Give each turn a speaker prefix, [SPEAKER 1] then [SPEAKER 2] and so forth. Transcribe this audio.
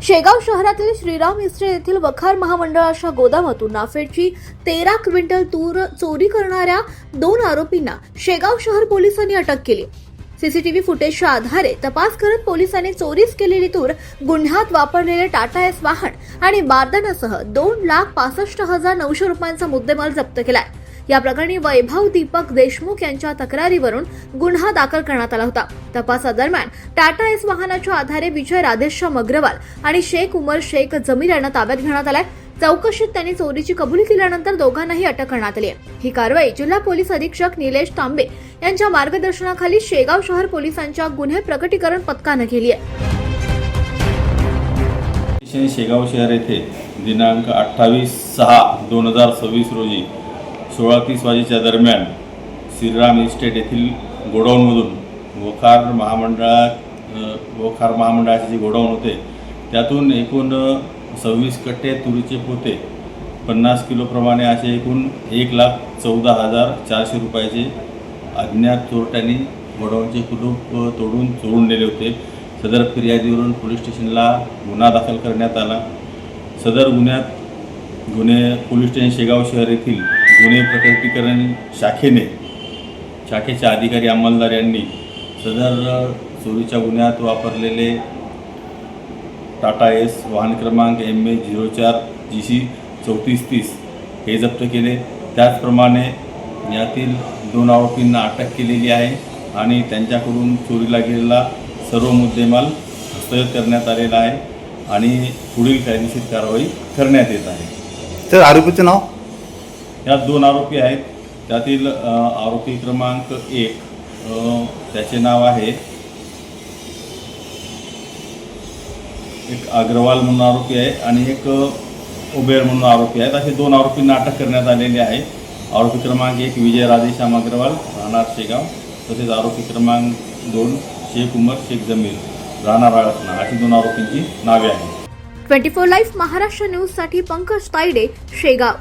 [SPEAKER 1] शेगाव शहरातील श्रीराम इस्टेट येथील वखार महामंडळाच्या गोदामातून नाफेडची 13 क्विंटल तूर चोरी करणाऱ्या 2 आरोपींना शेगाव शहर पोलिसांनी अटक केली। सीसीटीव्ही फुटेजच्या आधारे तपास करत पोलिसांनी चोरीस केलेली तूर, गुन्ह्यात वापरलेले टाटा एस वाहन आणि बारदानासह 2,65,900 रुपयांचा मुद्देमाल जप्त केलाय। या प्रकरणी वैभव दीपक देशमुख यांच्या तक्रारीवरून गुन्हा दाखल करण्यात आला होता। तपासादरम्यान टाटा एस वाहनाच्या आधारे विजय राधेश्याम अग्रवाल आणि शेख उमर शेख जमीर यांना ताब्यात घेण्यात आलाय। चौकशीत त्यांनी चोरीची कबुली केल्यानंतर दोघांनाही अटक करण्यात आली आहे। ही कारवाई जिल्हा पोलीस अधीक्षक निलेश तांबे यांच्या मार्गदर्शनाखाली शेगाव शहर पोलिसांच्या गुन्हे प्रकटीकरण पथकाने केली आहे।
[SPEAKER 2] शेगाव शहर येथे दिनांक 28/6/2026 रोजी 16:30 वाजेच्या दरम्यान श्रीराम इस्टेट येथील गोडाऊनमधून वखार महामंडळाचे जे गोडाऊन होते त्यातून एकूण 26 कट्टे तुरीचे पोते 50 किलोप्रमाणे असे एकूण 1,14,400 रुपयाचे अज्ञात चोरट्यांनी गोडाऊनचे कुलूप तोडून चोरून नेले होते। सदर फिर्यादीवरून पोलीस स्टेशनला गुन्हा दाखल करण्यात आला। सदर गुन्हे पोलीस स्टेशन शेगाव शहर येथील गुन्हे प्रकटीकरण शाखेच्या अधिकारी अंमलदार यांनी सदर चोरीच्या गुन्ह्यात वापरलेले टाटा एस वाहन क्रमांक MA 04 GC 3430 हे जप्त केले। त्याचप्रमाणे यातील 2 आरोपींना अटक केलेली आहे आणि त्यांच्याकडून चोरीला गेलेला सर्व मुद्देमाल हस्तगत करण्यात आलेला आहे आणि पुढील कायदेशीर कारवाई करण्यात येत आहे।
[SPEAKER 3] तर आरोपीचे नाव?
[SPEAKER 2] यात 2 आरोपी आहेत। त्यातील आरोपी क्रमांक 1 त्याचे नाव आहे एक अग्रवाल म्हणून आरोपी आहे आणि एक उबेर म्हणून आरोपी आहेत। असे 2 आरोपींना अटक करण्यात आलेली आहे। आरोपी क्रमांक 1 विजय राधेश्याम अग्रवाल राहणार शेगाव, तसेच आरोपी क्रमांक 2 शेख उमर शेख जमीर राहणार राळसना, अशी 2 आरोपींची नावे आहेत।
[SPEAKER 1] 24 लाईव्ह महाराष्ट्र न्यूज साठी पंकज तायडे, शेगाव।